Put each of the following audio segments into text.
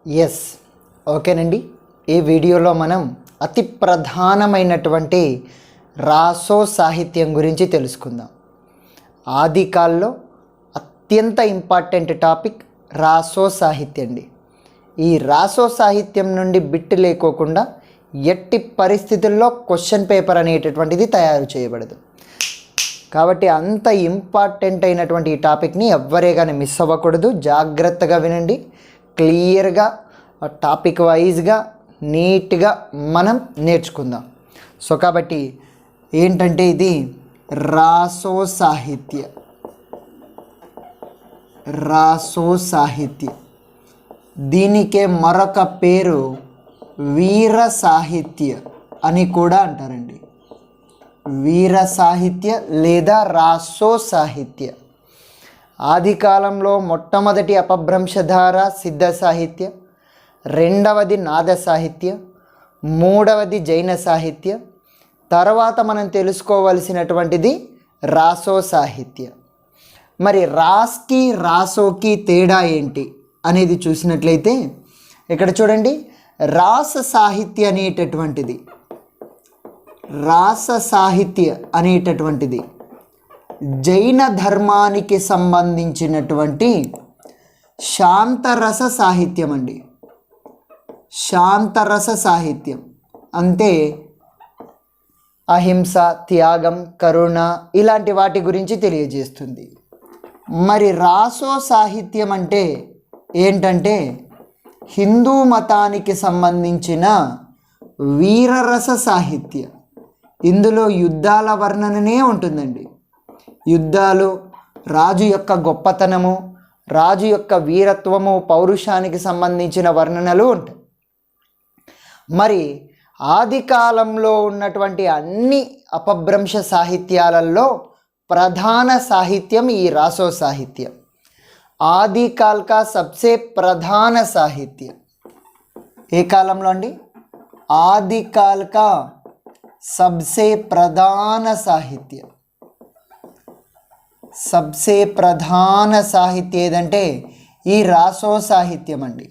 Yes ఓకేనండి. ఈ వీడియోలో మనం అతి ప్రధానమైనటువంటి రాసో సాహిత్యం గురించి తెలుసుకుందాం. ఆదికాల్లో అత్యంత ఇంపార్టెంట్ టాపిక్ రాసో సాహిత్యం అండి. ఈ రాసో సాహిత్యం నుండి బిట్ లేకోకుండా ఎట్టి పరిస్థితుల్లో క్వశ్చన్ పేపర్ అనేటటువంటిది తయారు చేయబడదు. కాబట్టి అంత ఇంపార్టెంట్ అయినటువంటి ఈ టాపిక్ని ఎవ్వరే కానీ మిస్ అవ్వకూడదు. జాగ్రత్తగా వినండి. క్లియర్గా టాపిక్ వైజ్గా నీట్గా మనం నేర్చుకుందాం. సో కాబట్టి ఏంటంటే ఇది రాసో సాహిత్య, దీనికే మరొక పేరు వీర సాహిత్య అని కూడా అంటారండి. వీర సాహిత్య లేదా రాసో సాహిత్య. ఆది కాలంలో మొట్టమొదటి అపభ్రంశధార సిద్ధ సాహిత్య, రెండవది నాద సాహిత్య, మూడవది జైన సాహిత్య, తర్వాత మనం తెలుసుకోవలసినటువంటిది రాసో సాహిత్య. మరి రాస్కి రాసోకి తేడా ఏంటి అనేది చూసినట్లయితే ఇక్కడ చూడండి, రాస సాహిత్య అనేటటువంటిది జైన ధర్మానికి సంబంధించినటువంటి శాంతరస సాహిత్యం అండి. శాంతరస సాహిత్యం అంటే అహింస, త్యాగం, కరుణ ఇలాంటి వాటి గురించి తెలియజేస్తుంది. మరి రాసో సాహిత్యం అంటే ఏంటంటే హిందూ మతానికి సంబంధించిన వీరరస సాహిత్యం. ఇందులో యుద్ధాల వర్ణననే ఉంటుందండి. యుద్ధాలు, రాజు యొక్క గొప్పతనము, రాజు యొక్క వీరత్వము, పౌరుషానికి సంబంధించిన వర్ణనలు ఉంటాయి. మరి ఆది కాలంలో ఉన్నటువంటి అన్ని అపభ్రంశ సాహిత్యాలలో ప్రధాన సాహిత్యం ఈ రాసో సాహిత్యం. ఆది కాల్ కా సబ్సే ప్రధాన సాహిత్యం. ఏ కాలంలో అండి? ఆది కాల్ కా సబ్సే ప్రధాన సాహిత్యం. సబ్సే ప్రధాన సాహిత్యం ఏదంటే ఈ రాసో సాహిత్యం అండి.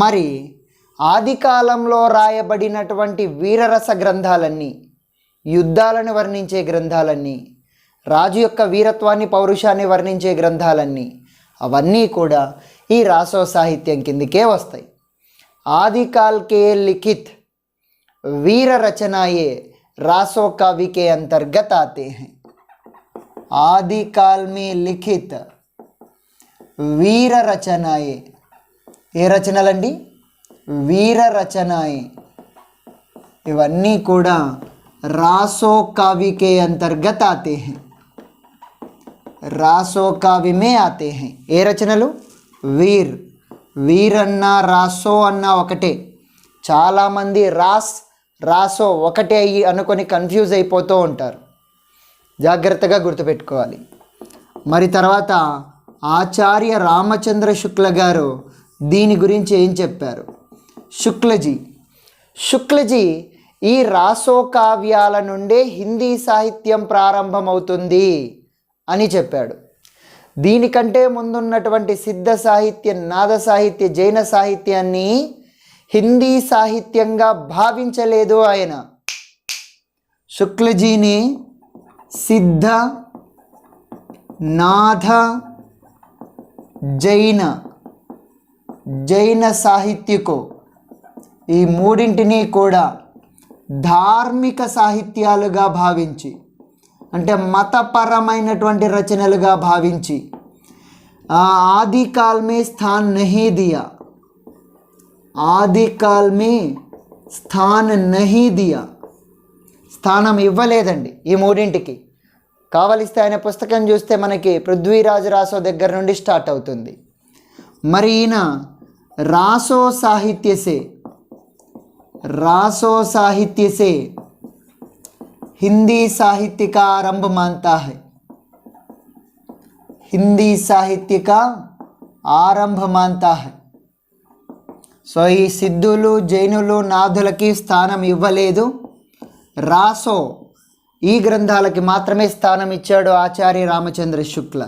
మరి ఆది కాలంలో రాయబడినటువంటి వీరరస గ్రంథాలన్నీ, యుద్ధాలను వర్ణించే గ్రంథాలన్నీ, రాజు యొక్క వీరత్వాన్ని, పౌరుషాన్ని వర్ణించే గ్రంథాలన్నీ అవన్నీ కూడా ఈ రాసో సాహిత్యం కిందకే వస్తాయి. आदि काल के लिखित वीर रचनाएं रासो काव्य के अंतर्गत आते हैं. आदि काल में लिखित वीर रचनाएं, ఏ రచనలండి? వీర రచనాएं. ఇవన్నీ కూడా रासो काव्य के अंतर्गत आते हैं. रासो काव्य में आते हैं. ఏ రచనలు? వీర్ అన్న రాసో అన్న ఒకటే. చాలామంది రాసో ఒకటే అయ్యి అనుకొని కన్ఫ్యూజ్ అయిపోతూ ఉంటారు. జాగ్రత్తగా గుర్తుపెట్టుకోవాలి. మరి తర్వాత ఆచార్య రామచంద్ర శుక్ల గారు దీని గురించి ఏం చెప్పారు? శుక్లజీ ఈ రాసో కావ్యాల నుండే హిందీ సాహిత్యం ప్రారంభమవుతుంది అని చెప్పాడు. దీనికంటే ముందున్నటువంటి సిద్ధ సాహిత్యం, నాద సాహిత్య, జైన సాహిత్యాన్ని హిందీ సాహిత్యంగా భావించలేదు ఆయన. శుక్లజీని సిద్ధ, నాద, జైన సాహిత్యకు ఈ మూడింటిని కూడా ధార్మిక సాహిత్యాలుగా భావించి, అంటే మతపరమైనటువంటి రచనలుగా భావించి ఆది కాల్ మే స్థాన్ నహీ దియా. ఆది కాల్ మే స్థాన్ నహీ దియా, స్థానం ఇవ్వలేదండి ఈ మూడింటికి. కావలిస్తే ఆయన పుస్తకం చూస్తే మనకి పృథ్వీరాజ్ రాసో దగ్గర నుండి స్టార్ట్ అవుతుంది. మరి ఈయన రాసో साहित्य से हिंदी साहित्य का आरंभ मानता है. हिंदी साहित्य का आरंभ मानता है. సో ఈ సిద్ధులు, జైనులు, నాథులకి స్థానం ఇవ్వలేదు. రాసో ఈ గ్రంథాలకి మాత్రమే స్థానం ఇచ్చాడు ఆచార్య రామచంద్ర శుక్ల.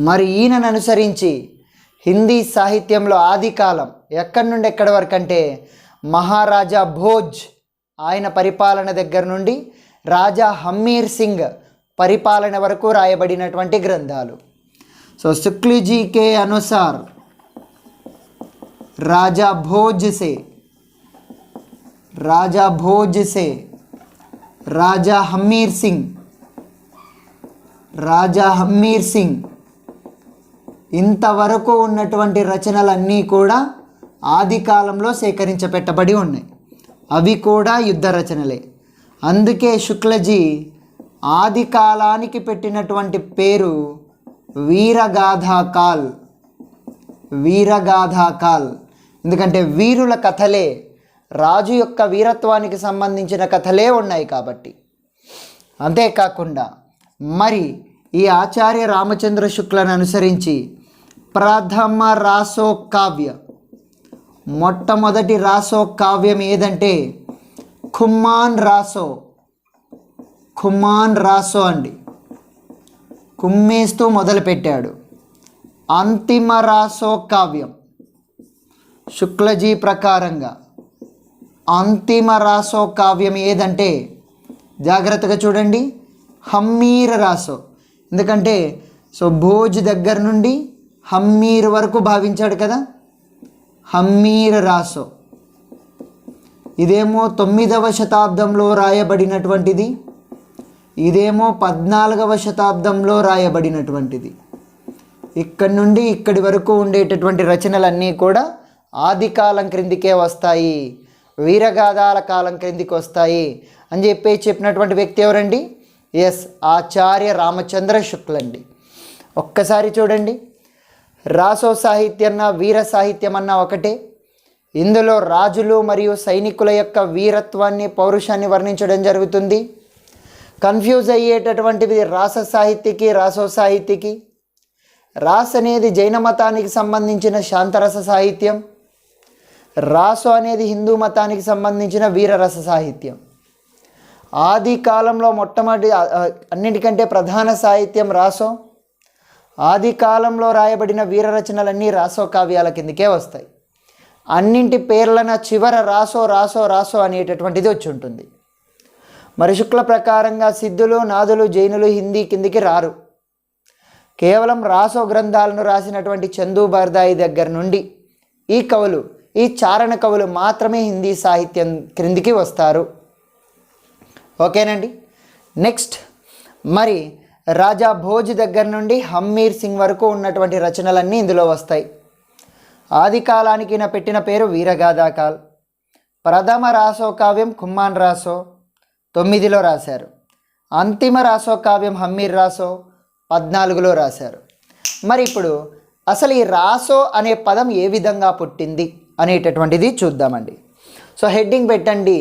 మరి ఈయనను అనుసరించి హిందీ సాహిత్యంలో ఆది కాలం ఎక్కడి నుండి ఎక్కడి వరకు అంటే మహారాజా భోజ్ ఆయన పరిపాలన దగ్గర నుండి రాజా హమ్మీర్ సింగ్ పరిపాలన వరకు రాయబడినటువంటి గ్రంథాలు. సో शुक्ल के अनुसार राजा भोज से राजा हम्मीर सिंह ఇంతవరకు ఉన్నటువంటి రచనలన్నీ కూడా ఆది కాలంలో సేకరించబెట్టబడి ఉన్నాయి. అవి కూడా యుద్ధ రచనలే. అందుకే శుక్లజీ ఆది కాలానికి పెట్టినటువంటి పేరు వీరగాథాకాల్. ఎందుకంటే వీరుల కథలే, రాజు యొక్క వీరత్వానికి సంబంధించిన కథలే ఉన్నాయి కాబట్టి. అంతేకాకుండా మరి ఈ ఆచార్య రామచంద్ర శుక్లను అనుసరించి ప్రథమ రాసో కావ్య, మొట్టమొదటి రాసో కావ్యం ఏదంటే ఖుమ్మాన్ రాసో అండి. కుమ్మేస్తూ మొదలుపెట్టాడు. అంతిమ రాసో కావ్యం శుక్లజీ ప్రకారంగా అంతిమ రాసో కావ్యం ఏదంటే జాగ్రత్తగా చూడండి, హమ్మీర్ రాసో. ఎందుకంటే భోజ్ దగ్గర నుండి హమ్మీర్ వరకు భావించాడు కదా, హమ్మీర్ రాసో. ఇదేమో 9వ శతాబ్దంలో రాయబడినటువంటిది, ఇదేమో 14వ శతాబ్దంలో రాయబడినటువంటిది. ఇక్కడి నుండి ఇక్కడి వరకు ఉండేటటువంటి రచనలన్నీ కూడా ఆది కాలం క్రిందికే వస్తాయి, వీరగాథాల కాలం క్రిందికి వస్తాయి అని చెప్పినటువంటి వ్యక్తి ఎవరండి? ఎస్, ఆచార్య రామచంద్ర శుక్లండి. ఒక్కసారి చూడండి, రాసో సాహిత్యం అన్న వీర సాహిత్యం అన్న ఒకటే. ఇందులో రాజులు మరియు సైనికుల యొక్క వీరత్వాన్ని, పౌరుషాన్ని వర్ణించడం జరుగుతుంది. కన్ఫ్యూజ్ అయ్యేటటువంటిది రాస సాహిత్యకి, రాసో సాహిత్యకి. రాస్ అనేది జైన మతానికి సంబంధించిన శాంతరస సాహిత్యం, రాసో అనేది హిందూ మతానికి సంబంధించిన వీరరస సాహిత్యం. ఆది కాలంలో మొట్టమొదటి అన్నిటికంటే ప్రధాన సాహిత్యం రాసో. ఆది కాలంలో రాయబడిన వీర రచనలన్నీ రాసో కావ్యాల కిందకే వస్తాయి. అన్నింటి పేర్లన చివర రాసో రాసో రాసో అనేటటువంటిది వచ్చి ఉంటుంది. మరి శుక్ల ప్రకారంగా సిద్ధులు, నాదులు, జైనులు హిందీ కిందికి రారు. కేవలం రాసో గ్రంథాలను రాసినటువంటి చందు బర్దాయి దగ్గర నుండి ఈ కవులు, ఈ చారణ కవులు మాత్రమే హిందీ సాహిత్యం క్రిందికి వస్తారు. ఓకేనండి. నెక్స్ట్ మరి రాజా భోజ్ దగ్గర నుండి హమ్మీర్ సింగ్ వరకు ఉన్నటువంటి రచనలన్నీ ఇందులో వస్తాయి. ఆది కాలానికి నా పెట్టిన పేరు వీరగాథాకాల్. ప్రథమ రాసో కావ్యం ఖుమ్మాన్ రాసో 9లో రాశారు. అంతిమ రాసో కావ్యం హమ్మీర్ రాసో 14లో రాశారు. మరి ఇప్పుడు అసలు ఈ రాసో అనే పదం ఏ విధంగా పుట్టింది అనేటటువంటిది చూద్దామండి. సో హెడ్డింగ్ పెట్టండి,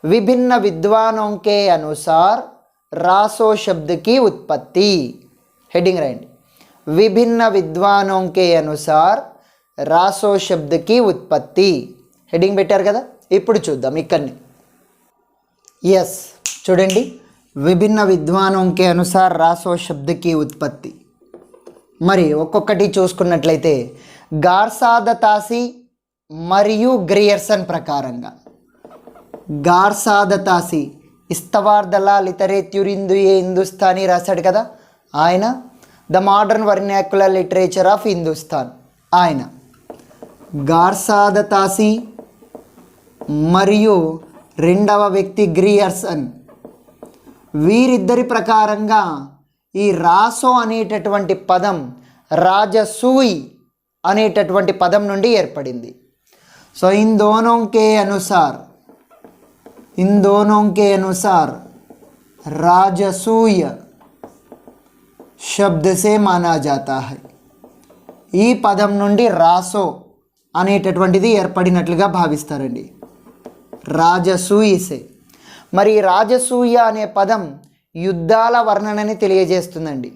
విభిన్న విద్వానోं के अनुसार रासो शब्द की उत्पत्ति. हेडिंग राయండి, विभिन्न विद्वानों के अनुसार रासो शब्द की उत्पत्ति. హెడ్డింగ్ పెట్టారు కదా, ఇప్పుడు చూద్దాం ఇక్కడిని. ఎస్, చూడండి, విభిన్న విద్వానోं के अनुसार रासो शब्द की उत्पत्ति. మరి ఒక్కొక్కటి చూసుకున్నట్లయితే గార్సాదతాసి మరియు గ్రియర్సన్ ప్రకారంగా, గార్సాదతాసి ఇస్తవార్దలా లిటరేత్యురిందుయే హిందుస్థానీ రాశాడు కదా ఆయన, the modern vernacular literature of Hindustan. ఆయన గార్సాదతాసి మరియు రెండవ వ్యక్తి గ్రియర్సన్, వీరిద్దరి ప్రకారంగా ఈ రాసో అనేటటువంటి పదం రాజసూయి అనేటటువంటి పదం నుండి ఏర్పడింది. సో इन दोनों के अनुसार राजसूय शब्द से माना जाता है. ఈ పదం నుండి రాసో అనేటటువంటిది ఏర్పడినట్లుగా భావిస్తారండి, రాజసూయిసే. మరి రాజసూయ అనే పదం యుద్ధాల వర్ణనని తెలియజేస్తుందండి.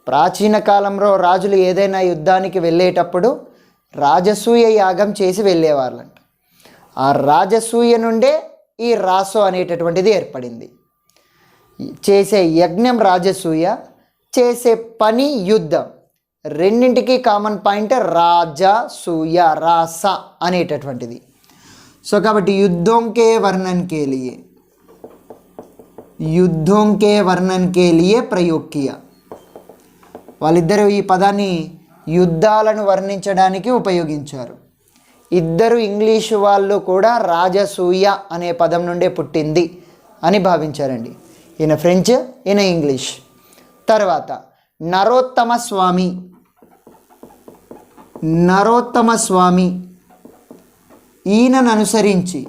ప్రాచీన కాలంలో రాజులు ఏదైనా యుద్ధానికి వెళ్ళేటప్పుడు రాజసూయ యాగం చేసి వెళ్ళేవాళ్ళంట. ఆ రాజసూయ నుండే ఈ రాసో అనేటటువంటిది ఏర్పడింది. చేసే యజ్ఞం రాజసూయ, చేసే పని యుద్ధం. రెండింటికి కామన్ పాయింట్ రాజసూయ, రాస అనేటటువంటిది. సో కాబట్టి युद्धों के वर्णन के लिए प्रयोग किया. వాళ్ళిద్దరూ ఈ పదాన్ని యుద్ధాలను వర్ణించడానికి ఉపయోగించారు. ఇద్దరు ఇంగ్లీషు వాళ్ళు కూడా రాజసూయ అనే పదం నుండే పుట్టింది అని భావించారండి. ఈయన ఫ్రెంచ్, ఈయన ఇంగ్లీష్. తర్వాత నరోత్తమ స్వామి ఈయనను అనుసరించి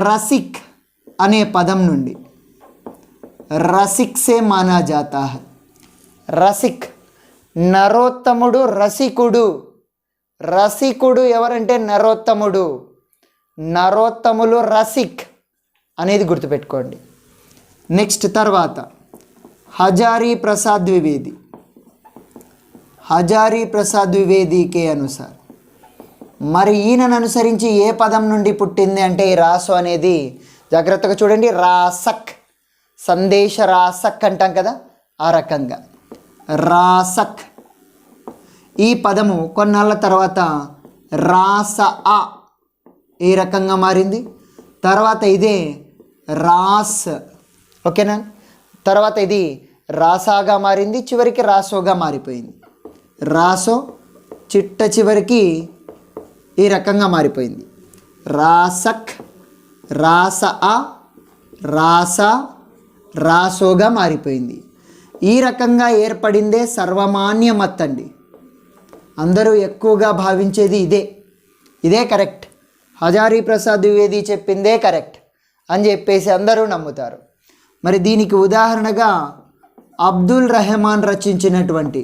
రసిక్ అనే పదం నుండి, రసిక్ సే మానా జాతా హై. రసిక్, నరోత్తముడు రసికుడు ఎవరంటే నరోత్తములు రసిక్ అనేది గుర్తుపెట్టుకోండి. నెక్స్ట్ తర్వాత హజారీ ప్రసాద్ ద్వివేదికే అనుసార్. మరి ఈయనను అనుసరించి ఏ పదం నుండి పుట్టింది అంటే ఈ రాసు అనేది జాగ్రత్తగా చూడండి. రాసక్, సందేశ రాసక్ అంటాం కదా, ఆ రకంగా రాసక్. ఈ పదము కొన్నాళ్ళ తర్వాత రాస ఆ ఈ రకంగా మారింది. తర్వాత ఇదే రాస్, ఓకేనా. తర్వాత ఇది రాసాగా మారింది, చివరికి రాసోగా మారిపోయింది. రాసో చిట్ట చివరికి ఈ రకంగా మారిపోయింది. రాసక్, రాస ఆ, రాస, రాసోగా మారిపోయింది. ఈ రకంగా ఏర్పడిందే సర్వమాన్య మత్ అండి. అందరూ ఎక్కువగా భావించేది ఇదే కరెక్ట్, హజారీ ప్రసాద్ ద్వివేది చెప్పిందే కరెక్ట్ అని చెప్పేసి అందరూ నమ్ముతారు. మరి దీనికి ఉదాహరణగా అబ్దుల్ రెహమాన్ రచించినటువంటి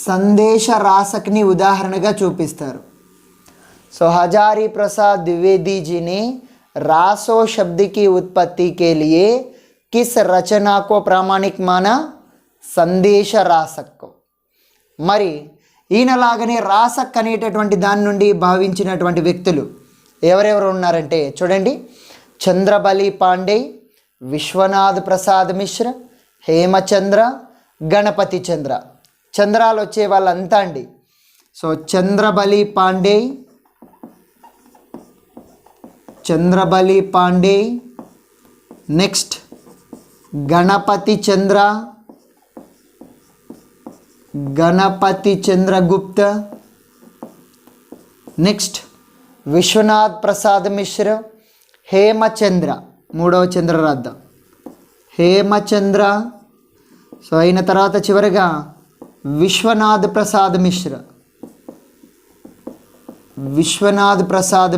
సందేశ రాసక్ని ఉదాహరణగా చూపిస్తారు. సో हजारी प्रसाद द्विवेदी जी ने रासो शब्द की उत्पत्ति के लिए किस रचना को प्रामाणिक माना? సందేశ రాసక్. మరి ఈయనలాగనే రాసక్ అనేటటువంటి దాని నుండి భావించినటువంటి వ్యక్తులు ఎవరెవరు ఉన్నారంటే చూడండి. చంద్రబలి పాండే, విశ్వనాథ్ ప్రసాద్ మిశ్ర, హేమచంద్ర, గణపతి చంద్ర. చంద్రాలు వచ్చే వాళ్ళంతా అండి. So Chandrabali Pandey, next Ganapati Chandragupta, next Vishwanath Prasad Mishra, Hemachandra, మూడవ చంద్ర రాద్దాం, హేమచంద్ర. సో అయిన తర్వాత చివరిగా విశ్వనాథ్ ప్రసాద్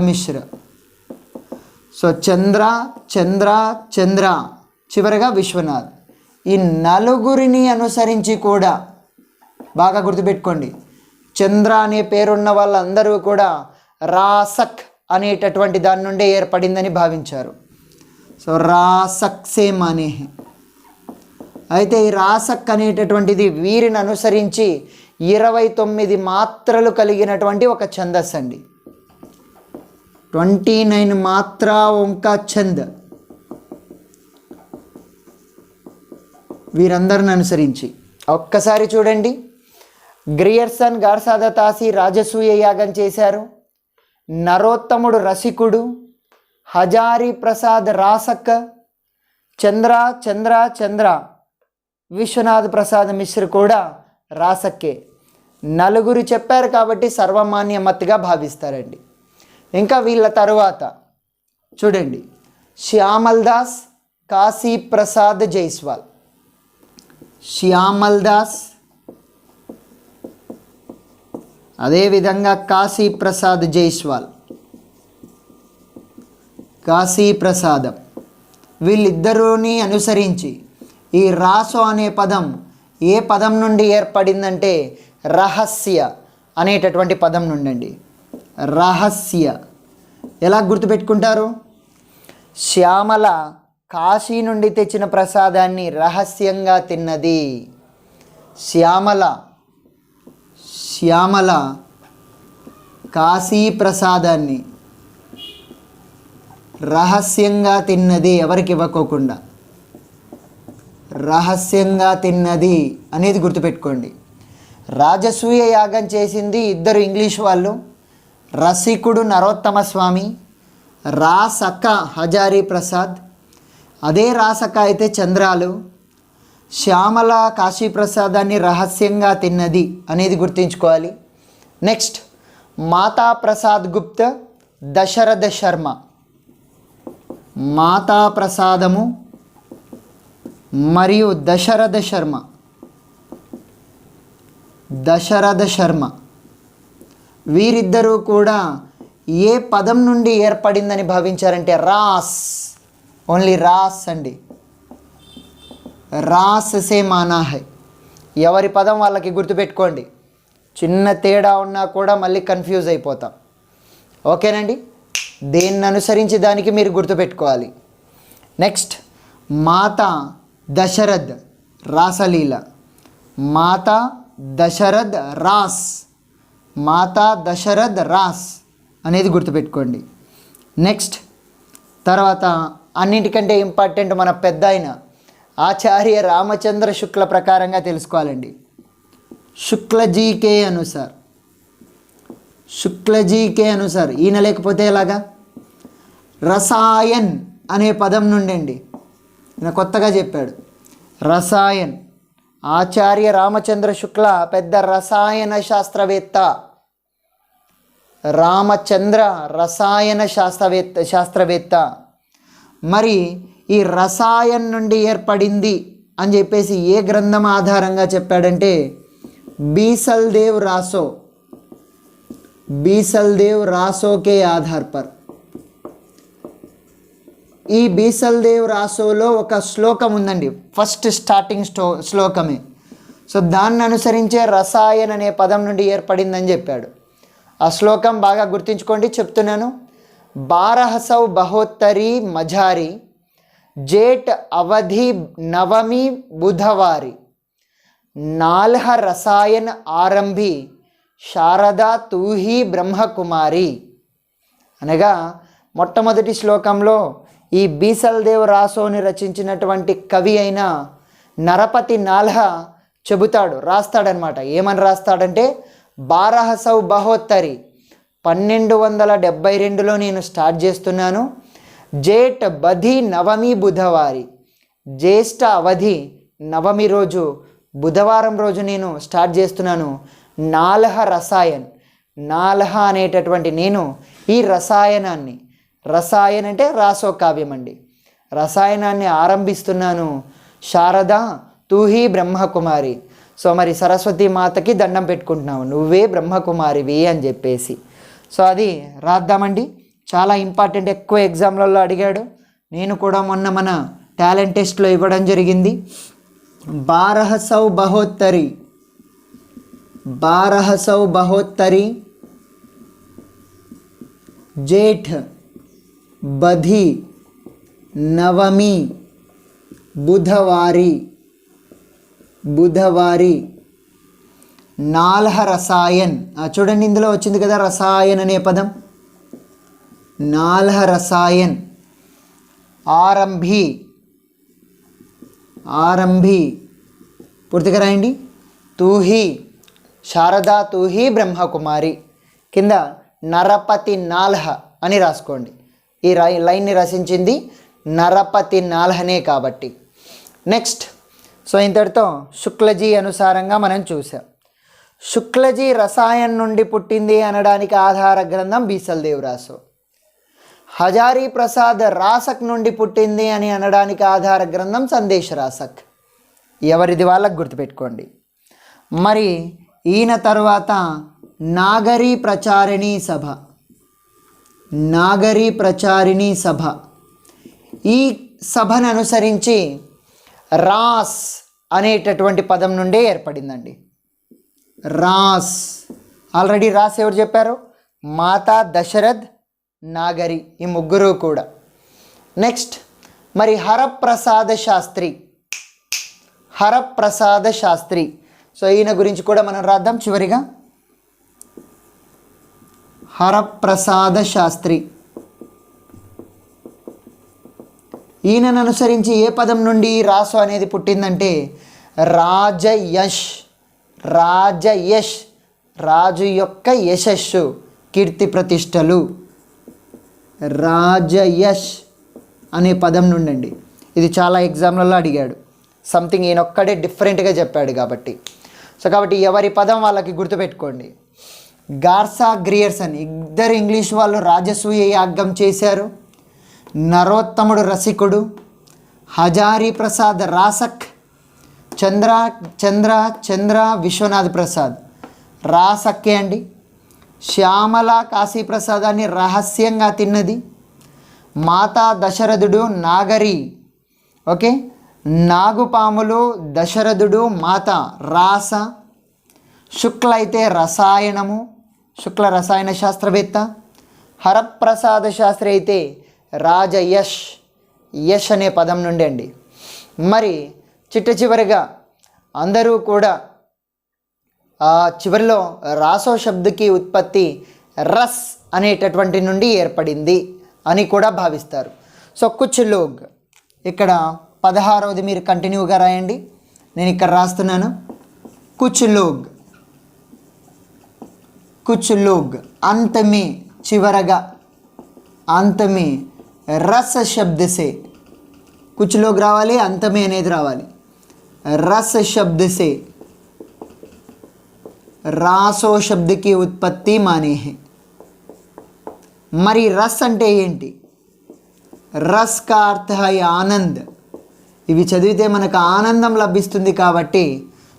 మిశ్ర. సో చంద్ర, చివరిగా విశ్వనాథ్. ఈ నలుగురిని అనుసరించి కూడా బాగా గుర్తుపెట్టుకోండి, చంద్ర అనే పేరున్న వాళ్ళందరూ కూడా రాసక్ అనేటటువంటి దాని నుండే ఏర్పడిందని భావించారు. సో రాసక్ సే మానే హై. అయితే ఈ రాసక్ అనేటటువంటిది వీరిని అనుసరించి 29 మాత్రలు కలిగినటువంటి ఒక ఛందస్సు అండి. 29 మాత్రా ఓంకా ఛంద్. వీరందరిని అనుసరించి ఒక్కసారి చూడండి. గ్రియర్సన్ గార్సాదా తాసి రాజసూయ యాగం చేశారు. నరోత్తముడు రసికుడు, హజారీ ప్రసాద్ రాసక్, చంద్ర విశ్వనాథ్ ప్రసాద్ మిశ్ర కూడా రాసక్కే. నలుగురు చెప్పారు కాబట్టి సర్వమాన్య మత్తుగా భావిస్తారండి. ఇంకా వీళ్ళ తరువాత చూడండి, శ్యామల్ దాస్, కాశీ ప్రసాద్ జైస్వాల్. శ్యామల్ దాస్, అదేవిధంగా కాశీ ప్రసాద్ జైస్వాల్, కాశీ ప్రసాదం. వీళ్ళిద్దరూని అనుసరించి ఈ రాసో అనే పదం ఏ పదం నుండి ఏర్పడిందంటే రహస్య అనేటటువంటి పదం నుండి అండి. రహస్య ఎలా గుర్తుపెట్టుకుంటారు? శ్యామల కాశీ నుండి తెచ్చిన ప్రసాదాన్ని రహస్యంగా తిన్నది. శ్యామల కాశీ ప్రసాదాన్ని రహస్యంగా తిన్నది, ఎవరికి ఇవ్వకోకుండా. రహస్యంగా తిన్నది అనేది గుర్తుపెట్టుకోండి. రాజసూయ యాగం చేసింది ఇద్దరు ఇంగ్లీష్ వాళ్ళు, రసికుడు నరోత్తమ స్వామి, రాసక్క హజారీ ప్రసాద్. అదే రాసక్క అయితే చంద్రాలు, శ్యామల కాశీప్రసాదాన్ని రహస్యంగా తిన్నది అనేది గుర్తుంచుకోవాలి. నెక్స్ట్ మాతా ప్రసాద్ గుప్త, దశరథ శర్మ. మాతా ప్రసాదము మరియు దశరథ శర్మ. దశరథ శర్మ వీరిద్దరూ కూడా ఏ పదం నుండి ఏర్పడిందని భావించారంటే రాస్, ఓన్లీ రాస్ అండి. రాస్ సే మానా హై. ఎవరి పదం వాళ్ళకి గుర్తుపెట్టుకోండి, చిన్న తేడా ఉన్నా కూడా మళ్ళీ కన్ఫ్యూజ్ అయిపోతాం. ఓకేనండి, దేన్ని అనుసరించి దానికి మీరు గుర్తుపెట్టుకోవాలి. నెక్స్ట్ మాతా దశరథ్ రాసలీల. మాతా దశరథ్ రాస్, మాతా దశరథ్ రాస్ అనేది గుర్తుపెట్టుకోండి. నెక్స్ట్ తర్వాత అన్నింటికంటే ఇంపార్టెంట్ మన పెద్ద ఆయన ఆచార్య రామచంద్ర శుక్ల ప్రకారంగా తెలుసుకోవాలండి. శుక్లజీ కే అనుసార్, శుక్లజీ కే అనుసార్. ఈయన లేకపోతే ఎలాగా? రసాయన్ అనే పదం నుండి అండి, ఈయన కొత్తగా చెప్పాడు రసాయన్. ఆచార్య రామచంద్ర శుక్ల పెద్ద రసాయన శాస్త్రవేత్త. రామచంద్ర రసాయన శాస్త్రవేత్త. మరి ఈ రసాయన్ నుండి ఏర్పడింది అని చెప్పేసి ఏ గ్రంథం ఆధారంగా చెప్పాడంటే बीसलदेव रासो, बीसलदेव रासो के आधार पर. ఈ బీసల్దేవ్ రాసోలో ఒక శ్లోకం ఉందండి, ఫస్ట్ స్టార్టింగ్ శ్లోకమే. సో దాన్ని అనుసరించే రసాయన్ అనే పదం నుండి ఏర్పడిందని చెప్పాడు. ఆ శ్లోకం బాగా గుర్తుంచుకోండి, చెప్తున్నాను. 1200 బహోత్తరి మఝారి जेठ अवधि नवमी बुधवारी नाल्ह रसायन आरंभी శారదా తూహి బ్రహ్మకుమారి అనగా మొట్టమొదటి శ్లోకంలో ఈ బీసల్దేవ్ రాసోని రచించినటువంటి కవి అయిన నరపతి నాల్హ చెబుతాడు, రాస్తాడనమాట. ఏమని రాస్తాడంటే 1200 బహోత్తరి 1272లో నేను స్టార్ట్ చేస్తున్నాను. जेठ बधि नवमी बुधवारी, జ్యేష్ఠ అవధి నవమి రోజు బుధవారం రోజు నేను స్టార్ట్ చేస్తున్నాను. నాల్హ రసాయన్, నాల్హ అనేటటువంటి నేను ఈ రసాయనాన్ని, రసాయన్ అంటే రాసో కావ్యం అండి, రసాయనాన్ని ఆరంభిస్తున్నాను. శారదా తూహి బ్రహ్మకుమారి. సో మరి సరస్వతి మాతకి దండం పెట్టుకుంటున్నావు, నువ్వే బ్రహ్మకుమారివి అని చెప్పేసి. సో అది రాద్దామండి, చాలా ఇంపార్టెంట్, ఎక్కువ ఎగ్జామ్లలో అడిగాడు. నేను కూడా మొన్న మన టాలెంట్ టెస్ట్లో ఇవ్వడం జరిగింది. 1200 బహోత్తరి, 1200 బహోత్తరి जेठ बधि नवमी बुधवारी, బుధవారి నాల్హ రసాయన్. చూడండి ఇందులో వచ్చింది కదా రసాయన్ అనే పదం. నాల్హ రసాయన్ ఆరంభి, ఆరంభి పూర్తిగా రాయండి. తూహి శారదా తూహి బ్రహ్మకుమారి. కింద నరపతి నాల్హ అని రాసుకోండి. ఈ లైన్ని రచించింది నరపతి నాల్హనే కాబట్టి. నెక్స్ట్ సో ఇంతటితో శుక్లజీ అనుసారంగా మనం చూసాం. శుక్లజీ రసాయన్ నుండి పుట్టింది అనడానికి ఆధార గ్రంథం బీసల్దేవ్ రాసో. హజారీ ప్రసాద్ రాసక్ నుండి పుట్టింది అని అనడానికి ఆధార గ్రంథం సందేశ్ రాసక్. ఎవరిది వాళ్ళకు గుర్తుపెట్టుకోండి. మరి ఈయన తర్వాత నాగరీ ప్రచారిణీ సభ, నాగరీ ప్రచారిణీ సభ. ఈ సభను అనుసరించి రాస్ అనేటటువంటి పదం నుండే ఏర్పడిందండి. రాస్, ఆల్రెడీ రాస్ ఎవరు చెప్పారు? మాతా దశరథ్, నాగరి, ఈ ముగ్గురు కూడా. నెక్స్ట్ మరి హరప్రసాద శాస్త్రి, హరప్రసాద శాస్త్రి. సో ఈయన గురించి కూడా మనం రాద్దాం చివరిగా. హరప్రసాద శాస్త్రి, ఈయనను అనుసరించి ఏ పదం నుండి రాసు అనేది పుట్టిందంటే రాజయష్. రాజయష్, రాజు యొక్క యశస్సు, కీర్తి ప్రతిష్టలు. రాజయష్ అనే పదం నుండి అండి. ఇది చాలా ఎగ్జామ్లలో అడిగాడు. సంథింగ్ ఈయనొక్కడే డిఫరెంట్గా చెప్పాడు కాబట్టి. సో కాబట్టి ఎవరి పదం వాళ్ళకి గుర్తుపెట్టుకోండి. గార్సా గ్రియర్సన్, ఇద్దరు ఇంగ్లీష్ వాళ్ళు రాజసూయ యాగం చేశారు. నరోత్తముడు రసికుడు, హజారీ ప్రసాద్ రాసక్, చంద్ర విశ్వనాథ్ ప్రసాద్ రాసక్కే అండి. శ్యామల కాశీ ప్రసాదాన్ని రహస్యంగా తిన్నది. మాతా దశరథుడు నాగరి, ఓకే, నాగుపాములు దశరథుడు మాత రాస. శుక్ల అయితే రసాయనము, శుక్ల రసాయన శాస్త్రవేత్త. హరప్రసాద శాస్త్రి అయితే రాజయష్, యష్ అనే పదం నుండి అండి. మరి చివరిగా అందరూ కూడా చివరిలో రాసో శబ్దకి ఉత్పత్తి రస్ అనేటటువంటి నుండి ఏర్పడింది అని కూడా భావిస్తారు. సో కుచ్ లోగ్, ఇక్కడ 16వది మీరు కంటిన్యూగా రాయండి. నేను ఇక్కడ రాస్తున్నాను. కుచ్ లోగ్, కుచ్ లోగ్, अंत में, చివరగా, अंत में రస్ శబ్ద సే, కుచ్ లోగ్ రావాలి, अंत में అనేది రావాలి. రస్ శబ్ద సే రాసో శబ్దకి ఉత్పత్తి మానే హే. మరి రస్ అంటే ఏంటి? రస్ కా అర్థ హై ఆనంద్. ఇవి చదివితే మనకు ఆనందం లభిస్తుంది కాబట్టి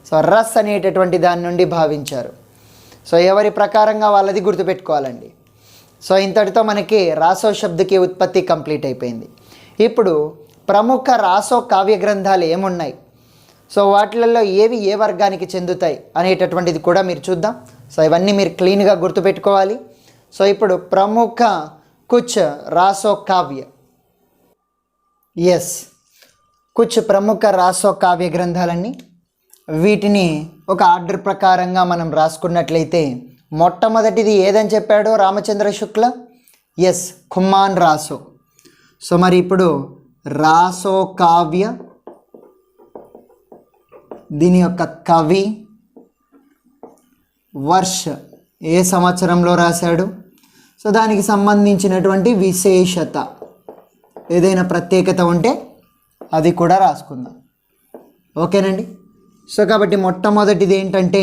సో రస్ అనేటటువంటి దాని నుండి భావించారు. సో ఎవరి ప్రకారంగా వాళ్ళది గుర్తుపెట్టుకోవాలండి. సో ఇంతటితో మనకి రాసో శబ్దకి ఉత్పత్తి కంప్లీట్ అయిపోయింది. ఇప్పుడు ప్రముఖ రాసో కావ్య గ్రంథాలు ఏమున్నాయి, సో వాటిలలో ఏవి ఏ వర్గానికి చెందుతాయి అనేటటువంటిది కూడా మీరు చూద్దాం. సో ఇవన్నీ మీరు క్లీన్గా గుర్తుపెట్టుకోవాలి. సో ఇప్పుడు ప్రముఖ కుచ్ రాసో కావ్య, ఎస్, కుచ్ ప్రముఖ రాసో కావ్య గ్రంథాలన్నీ, వీటిని ఒక ఆర్డర్ ప్రకారంగా మనం రాసుకున్నట్లయితే మొట్టమొదటిది ఏదని చెప్పాడో రామచంద్ర శుక్ల, ఎస్, ఖుమ్మాన్ రాసో. సో మరి ఇప్పుడు రాసో కావ్య, దీని యొక్క కవి, వర్ష, ఏ సంవత్సరంలో రాశాడు, సో దానికి సంబంధించినటువంటి విశేషత, ఏదైనా ప్రత్యేకత ఉంటే అది కూడా రాసుకుందాం. ఓకేనండి. సో కాబట్టి మొట్టమొదటిది ఏంటంటే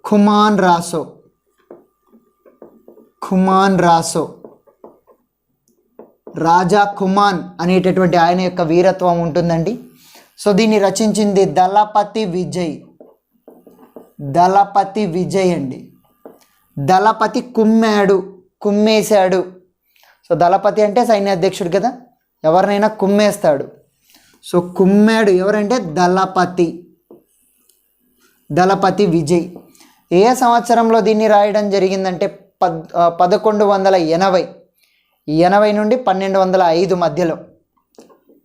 ఖుమాన్ రాసో. ఖుమాన్ రాసో, రాజా ఖుమాన్ అనేటటువంటి ఆయన యొక్క వీరత్వం ఉంటుందండి. సో దీన్ని రచించింది దళపతి విజయ్. దళపతి విజయ్ అండి. దళపతి కుమ్మాడు, కుమ్మేశాడు. సో దళపతి అంటే సైన్యాధ్యక్షుడు కదా, ఎవరినైనా కుమ్మేస్తాడు. సో కుమ్మాడు ఎవరంటే దళపతి, దళపతి విజయ్. ఏ సంవత్సరంలో దీన్ని రాయడం జరిగిందంటే 1180 నుండి 1205 మధ్యలో.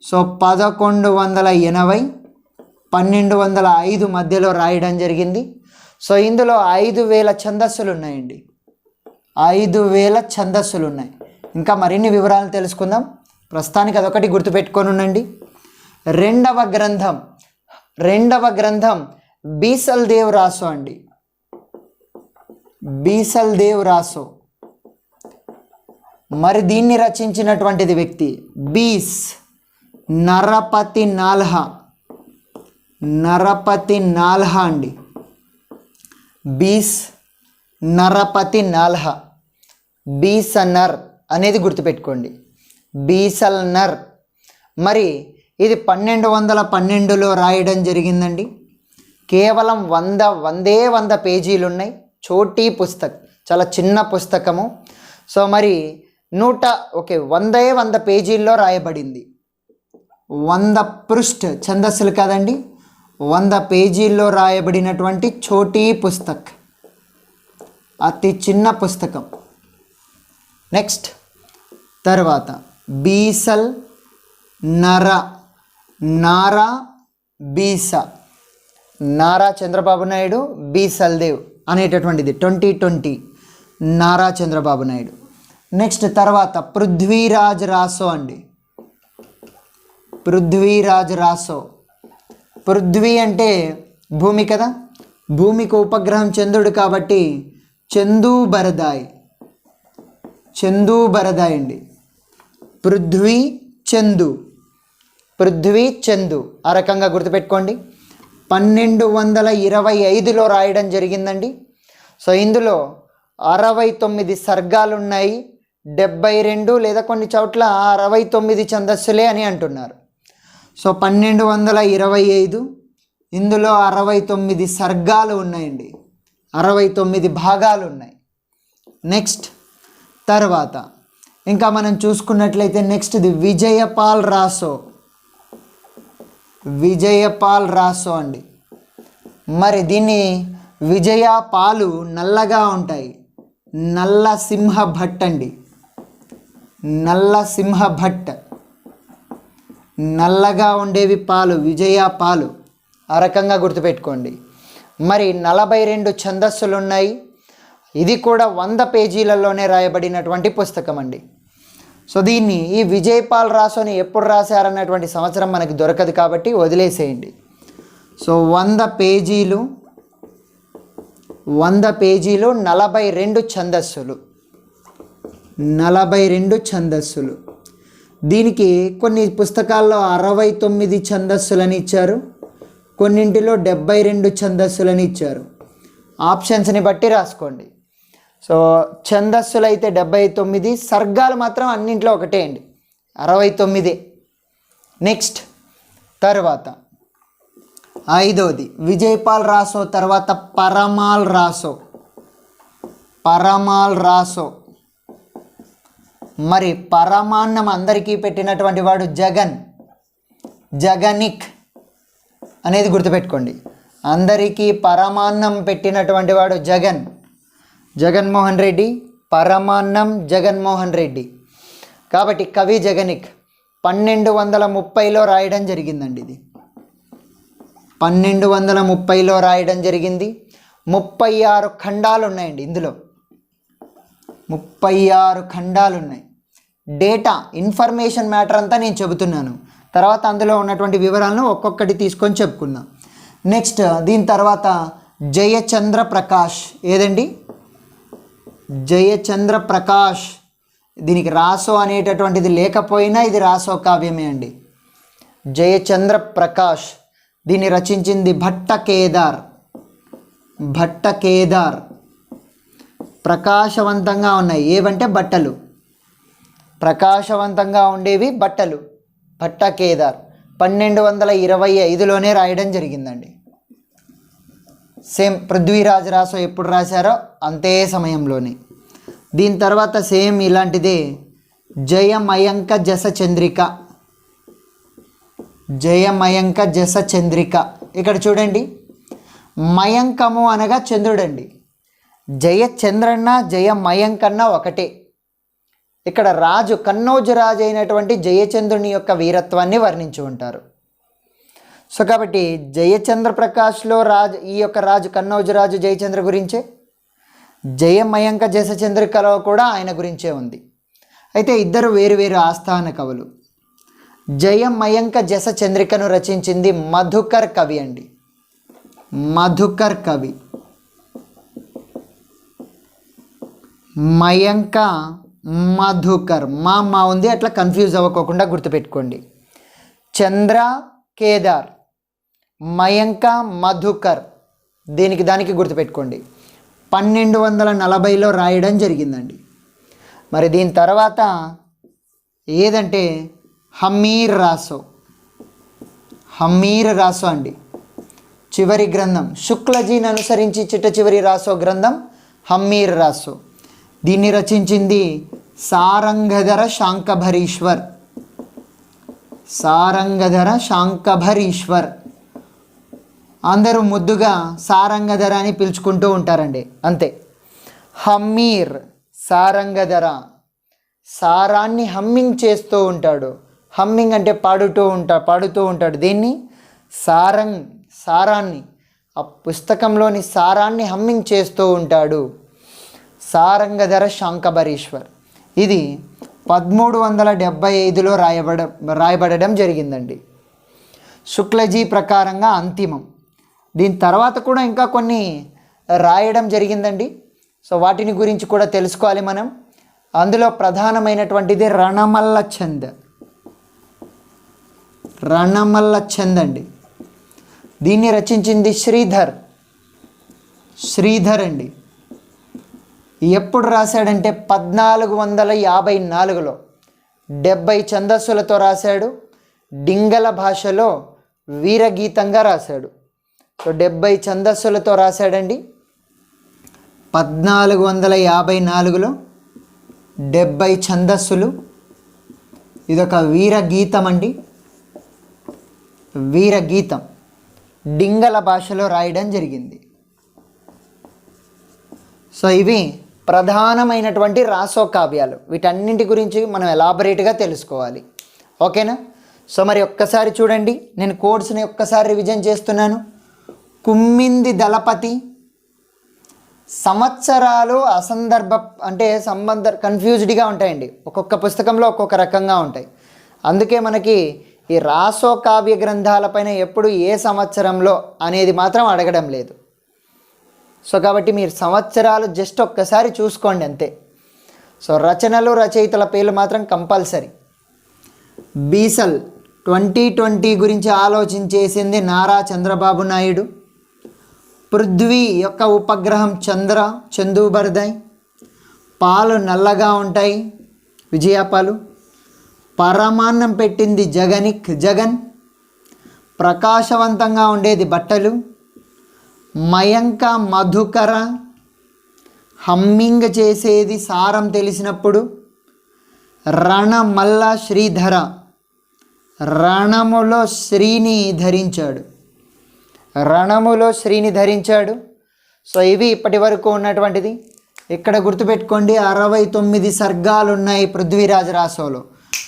సో 1180 1205 మధ్యలో రాయడం జరిగింది. సో ఇందులో 5000 ఛందస్సులు ఉన్నాయండి. 5000 ఛందస్సులు ఉన్నాయి. ఇంకా మరిన్ని వివరాలు తెలుసుకుందాం. ప్రస్తుతానికి అదొకటి గుర్తుపెట్టుకొని ఉండండి. రెండవ గ్రంథం బీసల్ దేవ్ రాసో అండి. బీసల్ దేవ్ రాసో. మరి దీన్ని రచించినటువంటిది వ్యక్తి బీస్ నరపతి నాల్హా. నరపతి నాల్హా అండి. బీస్ నరపతి నాల్హా. బీసనర్ అనేది గుర్తుపెట్టుకోండి, బీసల్ నర్. మరి ఇది 1212లో రాయడం జరిగిందండి. కేవలం 100 పేజీలు ఉన్నాయి. చోటీ పుస్తక్, చాలా చిన్న పుస్తకము. సో మరి 100 పేజీల్లో రాయబడింది. 100 పృష్ఠ ఛందస్సులు కాదండి, 100 పేజీల్లో రాయబడినటువంటి చోటీ పుస్తక్, అతి చిన్న పుస్తకం. నెక్స్ట్ తర్వాత బీసల్ నారా బీస, నారా చంద్రబాబు నాయుడు, బీసల్ దేవ్ అనేటటువంటిది 2020 నారా చంద్రబాబు నాయుడు. నెక్స్ట్ తర్వాత పృథ్వీరాజ్ రాసో అండి. పృథ్వీరాజ్ రాసో. పృథ్వీ అంటే భూమి కదా, భూమికి ఉపగ్రహం చంద్రుడు కాబట్టి చందు బరదాయ్. చందు బరదాయ్ అండి. పృథ్వీ చందు, పృథ్వీ చందు ఆ రకంగా గుర్తుపెట్టుకోండి. 1225లో రాయడం జరిగిందండి. సో ఇందులో 69 సర్గాలు ఉన్నాయి, 72 లేదా కొన్ని చోట్ల 69 ఛందస్సులే అని అంటున్నారు. సో 1225 ఇందులో 69 సర్గాలు ఉన్నాయండి, 69 భాగాలు ఉన్నాయి. నెక్స్ట్ తర్వాత ఇంకా మనం చూసుకున్నట్లయితే నెక్స్ట్ది విజయపాల్ రాసో. విజయపాల్ రాసో అండి. మరి దీన్ని విజయపాలు నల్లగా ఉంటాయి, నల్ల సింహ భట్ అండి. నల్ల సింహ భట్, నల్లగా ఉండేవి పాలు, విజయపాలు ఆ రకంగా గుర్తుపెట్టుకోండి. మరి 42 ఛందస్సులు ఉన్నాయి. ఇది కూడా 100 పేజీలలోనే రాయబడినటువంటి పుస్తకం అండి. సో దీన్ని ఈ విజయపాల్ రాసోని ఎప్పుడు రాశారన్నటువంటి సంవత్సరం మనకి దొరకదు కాబట్టి వదిలేసేయండి. సో 100 పేజీలు 42 ఛందస్సులు, 42 ఛందస్సులు. దీనికి కొన్ని పుస్తకాల్లో 69 ఛందస్సులని ఇచ్చారు, కొన్నింటిలో 72 ఛందస్సులని ఇచ్చారు. ఆప్షన్స్ని బట్టి రాసుకోండి. సో ఛందస్సులు అయితే 79, సర్గాలు మాత్రం అన్నింట్లో ఒకటే అండి, 69. నెక్స్ట్ తర్వాత 5వది విజయపాల్ రాసో తర్వాత పరమాల్ రాసో. పరమాల్ రాసో. మరి పరమాన్నం అందరికీ పెట్టినటువంటి వాడు జగన్, జగనిక్ అనేది గుర్తుపెట్టుకోండి. అందరికీ పరమాన్నం పెట్టినటువంటి వాడు జగన్, జగన్మోహన్ రెడ్డి. పరమాన్నం జగన్మోహన్ రెడ్డి కాబట్టి కవి జగనిక్ 1230లో రాయడం జరిగిందండి. ఇది 1230లో రాయడం జరిగింది. 36 ఖండాలు ఉన్నాయండి. ఇందులో 36 ఖండాలు ఉన్నాయి. డేటా ఇన్ఫర్మేషన్ మ్యాటర్ అంతా నేను చెబుతున్నాను, తర్వాత అందులో ఉన్నటువంటి వివరాలను ఒక్కొక్కటి తీసుకొని చెప్పుకుందాం. నెక్స్ట్ దీని తర్వాత జయచంద్ర ప్రకాష్. ఏదండి? జయచంద్ర ప్రకాష్. దీనికి రాసో అనేటటువంటిది లేకపోయినా ఇది రాసో కావ్యమే అండి. జయచంద్ర ప్రకాష్. దీన్ని రచించింది భట్ట కేదార్. భట్ట కేదార్. ప్రకాశవంతంగా ఉన్నాయి ఏవంటే బట్టలు, ప్రకాశవంతంగా ఉండేవి బట్టలు. భట్ట కేదార్ 1225లోనే రాయడం జరిగిందండి. సేమ్ పృథ్వీరాజ్ రాసో ఎప్పుడు రాశారో అంతే సమయంలోనే. దీని తర్వాత సేమ్ ఇలాంటిదే జయమయంక జస చంద్రిక. జయమయంక జస చంద్రిక. ఇక్కడ చూడండి, మయంకము అనగా చంద్రుడండి. జయచంద్రన్న జయమయంకన్న ఒకటే. ఇక్కడ రాజు కన్నౌజు రాజు అయినటువంటి జయచంద్రుని యొక్క వీరత్వాన్ని వర్ణించి ఉంటారు. సో కాబట్టి జయచంద్ర ప్రకాష్లో ఈ యొక్క రాజు కన్నౌజు రాజు జయచంద్ర గురించే, జయమయంక జసచంద్రికలో కూడా ఆయన గురించే ఉంది. అయితే ఇద్దరు వేరువేరు ఆస్థాన కవులు. జయమయంక జసచంద్రికను రచించింది మధుకర్ కవి అండి. మధుకర్ కవి. మయంక మధుకర్, మా ఉంది, అట్లా కన్ఫ్యూజ్ అవ్వకోకుండా గుర్తుపెట్టుకోండి. చంద్ర కేదార్, మయంక మధుకర్, దానికి గుర్తుపెట్టుకోండి. 1240లో రాయడం జరిగిందండి. మరి దీని తర్వాత ఏదంటే హమీర్ రాసో. హమీర్ రాసో అండి. చివరి గ్రంథం శుక్లజీని అనుసరించి చిట్ట చివరి రాసో గ్రంథం హమీర్ రాసో. దీన్ని రచించింది సారంగధర శాంకభరీశ్వర్. సారంగధర శాంకభరీశ్వర్. అందరూ ముద్దుగా సారంగధర అని పిలుచుకుంటూ ఉంటారండి, అంతే. హమ్మీర్ సారంగధర, సారాన్ని హమ్మింగ్ చేస్తూ ఉంటాడు. హమ్మింగ్ అంటే పాడుతూ ఉంటాడు. దీన్ని సారాన్ని, ఆ పుస్తకంలోని సారాన్ని హమ్మింగ్ చేస్తూ ఉంటాడు. సారంగధర శాంకభరీశ్వర్. ఇది 1375లో రాయబడడం జరిగిందండి. శుక్లజీ ప్రకారంగా అంతిమం. దీని తర్వాత కూడా ఇంకా కొన్ని రాయడం జరిగిందండి. సో వాటిని గురించి కూడా తెలుసుకోవాలి మనం. అందులో ప్రధానమైనటువంటిది రణమల్ల ఛంద్ అండి. దీన్ని రచించింది శ్రీధర్ అండి. ఎప్పుడు రాశాడంటే 1454లో 70 ఛందస్సులతో రాశాడు. డింగల భాషలో వీరగీతంగా రాశాడు. సో 70 ఛందస్సులతో రాశాడండి. 1454లో 70 ఛందస్సులు. ఇదొక వీరగీతం అండి. వీరగీతం డింగల భాషలో రాయడం జరిగింది. సో ఇవి ప్రధానమైనటువంటి రాసో కావ్యాలు. వీటన్నింటి గురించి మనం ఎలాబరేట్గా తెలుసుకోవాలి. ఓకేనా? సో మరి ఒక్కసారి చూడండి, నేను కోడ్స్ని ఒక్కసారి రివిజన్ చేస్తున్నాను. కుమ్మింది దళపతి, సంవత్సరాలు అసందర్భ అంటే కన్ఫ్యూజ్డ్గా ఉంటాయండి. ఒక్కొక్క పుస్తకంలో ఒక్కొక్క రకంగా ఉంటాయి. అందుకే మనకి ఈ రాసో కావ్య గ్రంథాలపైన ఎప్పుడు ఏ సంవత్సరంలో అనేది మాత్రం అడగడం లేదు. సో కాబట్టి మీరు సంవత్సరాలు జస్ట్ ఒక్కసారి చూసుకోండి అంతే. సో రచనలు రచయితల పేర్లు మాత్రం కంపల్సరీ. బీసల్ 2020 గురించి ఆలోచించేసింది నారా చంద్రబాబు నాయుడు. పృథ్వీ యొక్క ఉపగ్రహం చందూబర్దాయ్. పాలు నల్లగా ఉంటాయి, విజయపాలు. పరమాన్నం పెట్టింది జగన్. ప్రకాశవంతంగా ఉండేది బట్టలు. మయంక మధుకర. హమ్మింగ్ చేసేది సారం తెలిసినప్పుడు. రణమల్ల శ్రీధర. రణములో శ్రీని ధరించాడు. సో ఇవి ఇప్పటి వరకు ఉన్నటువంటిది. ఇక్కడ గుర్తుపెట్టుకోండి, 69 సర్గాలు ఉన్నాయి పృథ్వీరాజ్ రాసోలో.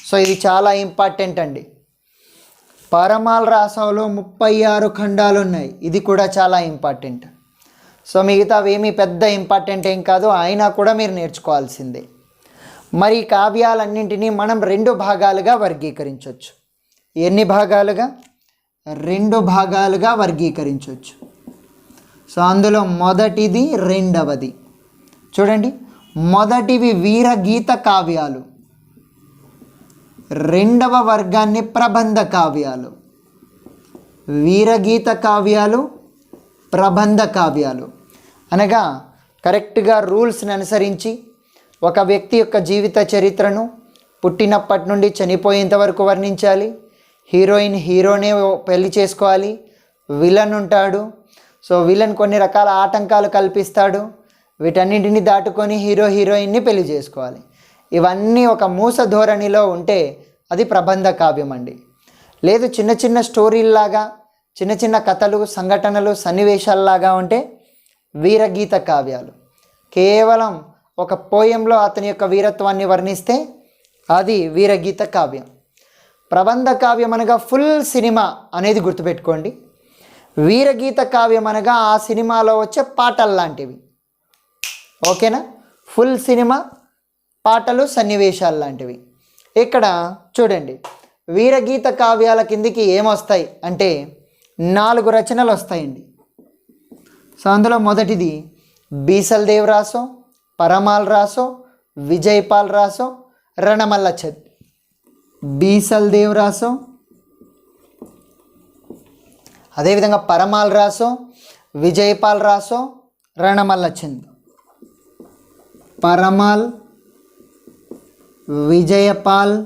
సో ఇది చాలా ఇంపార్టెంట్ అండి. పరమాల్ రాసోలో 36 ఖండాలు ఉన్నాయి. ఇది కూడా చాలా ఇంపార్టెంట్. సో మిగతావి ఏమీ పెద్ద ఇంపార్టెంట్ ఏం కాదు, అయినా కూడా మీరు నేర్చుకోవాల్సిందే. మరి ఈ కావ్యాలన్నింటినీ మనం 2 భాగాలుగా వర్గీకరించవచ్చు. ఎన్ని భాగాలుగా? 2 భాగాలుగా వర్గీకరించవచ్చు. సో అందులో మొదటిది, రెండవది. చూడండి, మొదటివి వీరగీత కావ్యాలు. రెండవ వర్గాన్ని ప్రబంధ కావ్యాలు. వీరగీత కావ్యాలు, ప్రబంధ కావ్యాలు అనగా కరెక్ట్గా రూల్స్ని అనుసరించి ఒక వ్యక్తి యొక్క జీవిత చరిత్రను పుట్టినప్పటి నుండి చనిపోయేంత వరకు వర్ణించాలి. హీరోనే పెళ్లి చేసుకోవాలి. విలన్ ఉంటాడు. సో విలన్ కొన్ని రకాల ఆటంకాలు కల్పిస్తాడు. వీటన్నింటిని దాటుకొని హీరోయిన్ని పెళ్లి చేసుకోవాలి. ఇవన్నీ ఒక మూస ధోరణిలో ఉంటే అది ప్రబంధ కావ్యం అండి. లేదు చిన్న చిన్న స్టోరీల్లాగా, చిన్న చిన్న కథలు, సంఘటనలు, సన్నివేశాల్లాగా ఉంటే వీరగీత కావ్యాలు. కేవలం ఒక పోయంలో అతని యొక్క వీరత్వాన్ని వర్ణిస్తే అది వీరగీత కావ్యం. ప్రబంధ కావ్యం అనగా ఫుల్ సినిమా అనేది గుర్తుపెట్టుకోండి. వీరగీత కావ్యం అనగా ఆ సినిమాలో వచ్చే పాటలు లాంటివి. ఓకేనా? ఫుల్ సినిమా పాటలు, సన్నివేశాలు లాంటివి. ఇక్కడ చూడండి, వీరగీత కావ్యాల కిందికి ఏమొస్తాయి అంటే 4 రచనలు వస్తాయండి. సో అందులో మొదటిది బీసల్ దేవ్ రాసో, పరమాల్ రాసో, విజయపాల్ రాసో, రణమల్ల ఛంద్. బీసల్ దేవ్ రాసో, అదేవిధంగా పరమాల్ రాసో, విజయపాల్ రాసో, రణమల్ల ఛంద్. పరమాల్, విజయపాల్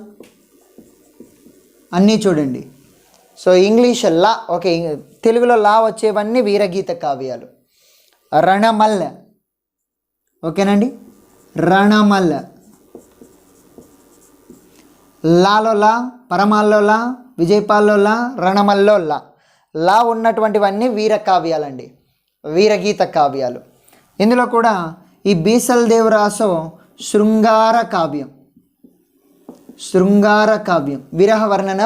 అన్నీ చూడండి. సో ఇంగ్లీష్ లా, ఓకే, తెలుగులో లా వచ్చేవన్నీ వీరగీత కావ్యాలు. రణమల్ల, ఓకేనండి, రణమల్ల. లాలో లా, పరమాల్లో లా, విజయపాల్లో లా, రణమల్లో లా ఉన్నటువంటివన్నీ వీర కావ్యాలండి, వీరగీత కావ్యాలు. ఇందులో కూడా ఈ బీసల్ దేవ్ రాసో శృంగార కావ్యం. విరహ వర్ణన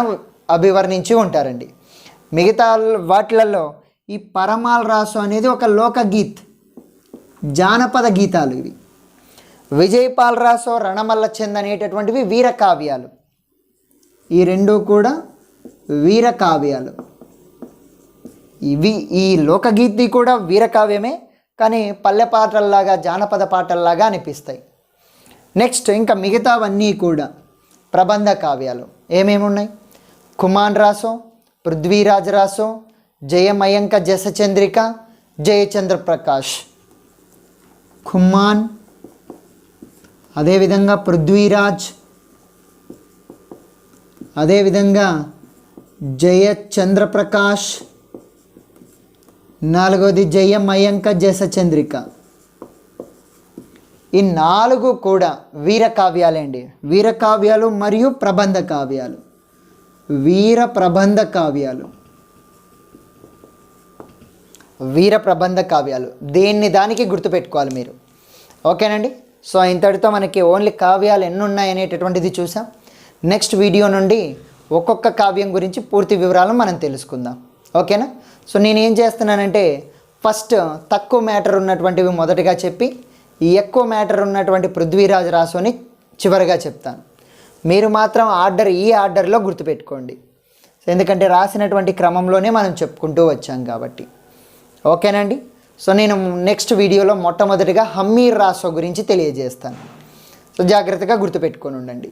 అభివర్ణించి ఉంటారండి. మిగతా వాటిలలో ఈ పరమాల్ రాసో అనేది ఒక లోకగీత్, జానపద గీతాలు ఇవి. విజయపాల్ రాసో రణమల్ల చంద్ అనేటటువంటివి వీరకావ్యాలు. ఈ రెండు కూడా వీరకావ్యాలు. ఇవి ఈ లోకగీతి కూడా వీరకావ్యమే, కానీ పల్లె పాటల్లాగా జానపద పాటల్లాగా అనిపిస్తాయి. నెక్స్ట్ ఇంకా మిగతావన్నీ కూడా ప్రబంధ కావ్యాలు. ఏమేమి ఉన్నాయి? కుమాన్ రాసో, పృథ్వీరాజ్ రాసో, జయమయంక జసచంద్రిక, జయచంద్ర ప్రకాష్. కుమాన్, అదేవిధంగా పృథ్వీరాజ్, అదేవిధంగా జయచంద్ర ప్రకాష్, నాలుగోది జయమయంక జసచంద్రిక. ఈ నాలుగు కూడా వీరకావ్యాలండి. వీరకావ్యాలు మరియు ప్రబంధ కావ్యాలు. వీర ప్రబంధ కావ్యాలు, వీర ప్రబంధ కావ్యాలు. దేన్ని దానికి గుర్తుపెట్టుకోవాలి మీరు. ఓకేనండి. సో ఇంతటితో మనకి ఓన్లీ కావ్యాలు ఎన్ని ఉన్నాయి అనేటటువంటిది చూసాం. నెక్స్ట్ వీడియో నుండి ఒక్కొక్క కావ్యం గురించి పూర్తి వివరాలను మనం తెలుసుకుందాం. ఓకేనా? సో నేను ఏం చేస్తున్నానంటే ఫస్ట్ తక్కువ మ్యాటర్ ఉన్నటువంటివి మొదటగా చెప్పి ఈ ఎక్కువ మ్యాటర్ ఉన్నటువంటి పృథ్వీరాజ్ రాసోని చివరిగా చెప్తాను. మీరు మాత్రం ఈ ఆర్డర్లో గుర్తుపెట్టుకోండి. ఎందుకంటే రాసినటువంటి క్రమంలోనే మనం చెప్పుకుంటూ వచ్చాం కాబట్టి. ఓకేనండి. సో నేను నెక్స్ట్ వీడియోలో మొట్టమొదటిగా హమ్మీర్ రాసో గురించి తెలియజేస్తాను. సో జాగ్రత్తగా గుర్తుపెట్టుకొని ఉండండి.